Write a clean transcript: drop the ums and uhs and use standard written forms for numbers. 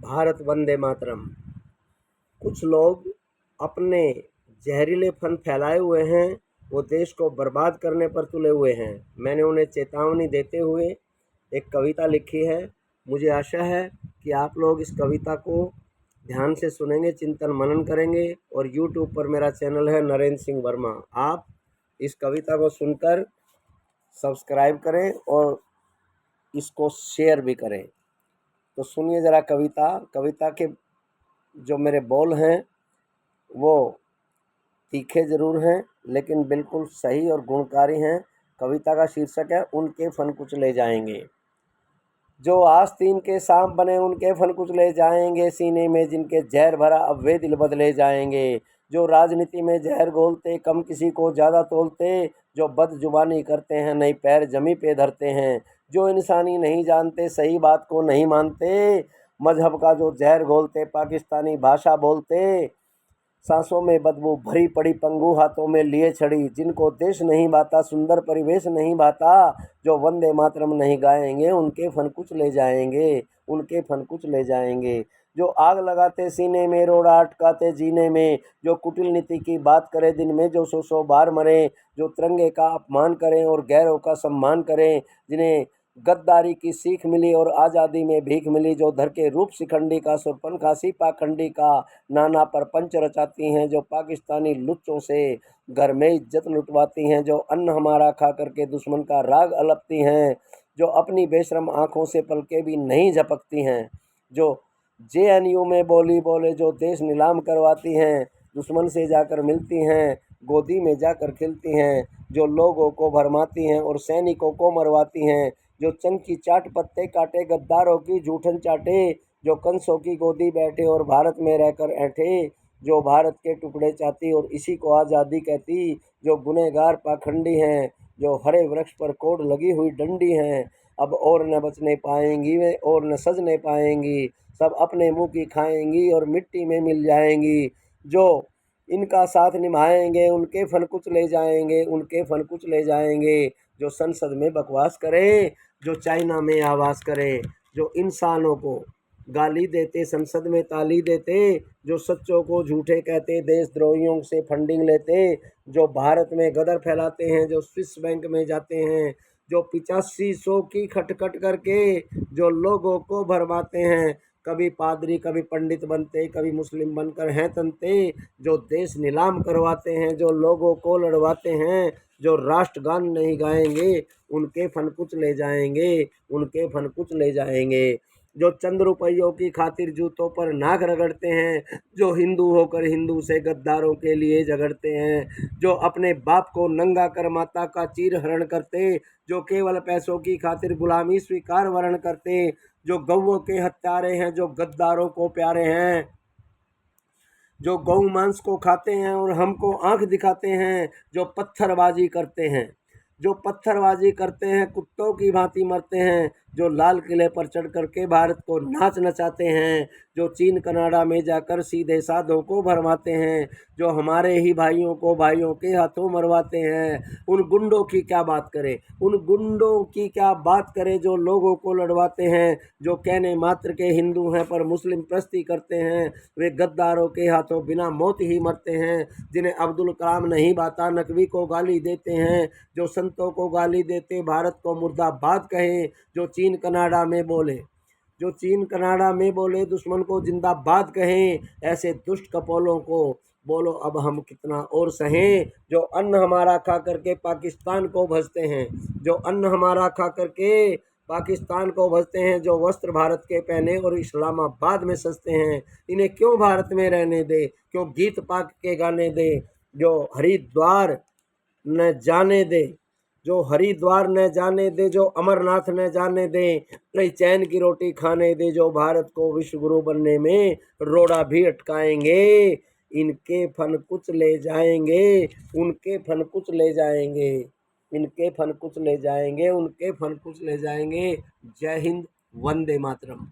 भारत वंदे मातरम। कुछ लोग अपने जहरीले फन फैलाए हुए हैं, वो देश को बर्बाद करने पर तुले हुए हैं। मैंने उन्हें चेतावनी देते हुए एक कविता लिखी है। मुझे आशा है कि आप लोग इस कविता को ध्यान से सुनेंगे, चिंतन मनन करेंगे। और यूट्यूब पर मेरा चैनल है नरेंद्र सिंह वर्मा। आप इस कविता को सुनकर सब्सक्राइब करें और इसको शेयर भी करें। तो सुनिए ज़रा कविता के जो मेरे बोल हैं वो तीखे ज़रूर हैं, लेकिन बिल्कुल सही और गुणकारी हैं। कविता का शीर्षक है उनके फन कुचले जाएंगे। जो आस्तीन के सांप बने उनके फन कुचले जाएंगे, सीने में जिनके जहर भरा अब वे दिल बदले जाएंगे। जो राजनीति में जहर घोलते कम किसी को ज़्यादा तोलते, जो बदजुबानी करते हैं नई पैर जमी पे धरते हैं, जो इंसानी नहीं जानते सही बात को नहीं मानते, मजहब का जो जहर घोलते पाकिस्तानी भाषा बोलते, सांसों में बदबू भरी पड़ी पंगु हाथों में लिए छड़ी, जिनको देश नहीं भाता सुंदर परिवेश नहीं भाता, जो वंदे मातरम नहीं गाएंगे उनके फन कुछ ले जाएंगे, उनके फन कुछ ले जाएंगे। जो आग लगाते सीने में रोड़ा अटकाते जीने में, जो कुटिल नीति की बात करे दिन में जो सौ बार मरे, जो तिरंगे का अपमान करें और गैरों का सम्मान करें, जिन्हें गद्दारी की सीख मिली और आज़ादी में भीख मिली, जो धर के रूप शिखंडी का सुरपनखा पाखंडी का नाना पर पंच रचाती हैं, जो पाकिस्तानी लुच्चों से घर में इज्जत लुटवाती हैं, जो अन्न हमारा खा करके दुश्मन का राग अलपती हैं, जो अपनी बेशरम आँखों से पलके भी नहीं झपकती हैं, जो JNU में बोली बोले जो देश नीलाम करवाती हैं, दुश्मन से जाकर मिलती हैं गोदी में जाकर खिलती हैं, जो लोगों को भरमाती हैं और सैनिकों को मरवाती हैं, जो चंकी चाट पत्ते काटे गद्दारों की जूठन चाटे, जो कंसों की गोदी बैठे और भारत में रहकर ऐठे, जो भारत के टुकड़े चाहती और इसी को आज़ादी कहती, जो गुनहगार पाखंडी हैं, जो हरे वृक्ष पर कोड लगी हुई डंडी हैं, अब और न बचने पाएंगी वे और न सजने पाएंगी, सब अपने मुंह की खाएंगी और मिट्टी में मिल जाएंगी। जो इनका साथ निभाएंगे उनके फन कुछ ले जाएंगे, उनके फन कुछ ले जाएंगे। जो संसद में बकवास करे, जो चाइना में आवाज़ करे, जो इंसानों को गाली देते संसद में ताली देते, जो सच्चों को झूठे कहते देशद्रोहियों से फंडिंग लेते, जो भारत में गदर फैलाते हैं, जो स्विस बैंक में जाते हैं, जो 8500 की खटखट करके जो लोगों को भरमाते हैं, कभी पादरी कभी पंडित बनते कभी मुस्लिम बनकर हैं तनते, जो देश नीलाम करवाते हैं, जो लोगों को लड़वाते हैं, जो राष्ट्रगान नहीं गाएंगे उनके फन कुछ ले जाएंगे, उनके फन कुछ ले जाएंगे। जो चंद रुपयों की खातिर जूतों पर नाक रगड़ते हैं, जो हिंदू होकर हिंदू से गद्दारों के लिए झगड़ते हैं, जो अपने बाप को नंगा कर माता का चीर हरण करते, जो केवल पैसों की खातिर गुलामी स्वीकार वर्ण करते, जो गौओं के हत्यारे हैं, जो गद्दारों को प्यारे हैं, जो गौ मांस को खाते हैं और हमको आंख दिखाते हैं, जो पत्थरबाजी करते हैं, जो पत्थरबाजी करते हैं कुत्तों की भांति मरते हैं, जो लाल किले पर चढ़ करके भारत को नाच नचाते हैं, जो चीन कनाडा में जाकर सीधे साधों को भरमाते हैं, जो हमारे ही भाइयों को भाइयों के हाथों मरवाते हैं। उन गुंडों की क्या बात करें, उन गुंडों की क्या बात करें जो लोगों को लड़वाते हैं, जो कहने मात्र के हिंदू हैं पर मुस्लिम प्रस्ती करते हैं, वे गद्दारों के हाथों बिना मौत ही मरते हैं, जिन्हें अब्दुल कलाम नहीं बाता नकवी को गाली देते हैं, जो संतों को गाली देते भारत को मुर्दाबाद कहें, जो चीन कनाडा में बोले, जो चीन कनाडा में बोले दुश्मन को जिंदाबाद कहें, ऐसे दुष्ट कपोलों को बोलो अब हम कितना और सहें। जो अन्न हमारा खा करके पाकिस्तान को भजते हैं, जो अन्न हमारा खा करके पाकिस्तान को भजते हैं, जो वस्त्र भारत के पहने और इस्लामाबाद में सजते हैं, इन्हें क्यों भारत में रहने दे, क्यों गीत पाक के गाने दे, जो हरिद्वार न जाने दे, जो हरिद्वार न जाने दे, जो अमरनाथ न जाने दे, नहीं चैन की रोटी खाने दे, जो भारत को विश्व गुरु बनने में रोड़ा भी अटकाएंगे, इनके फन कुछ ले जाएंगे, उनके फन कुछ ले जाएंगे, इनके फन कुछ ले जाएंगे, उनके फन कुछ ले जाएंगे। जय हिंद, वंदे मातरम।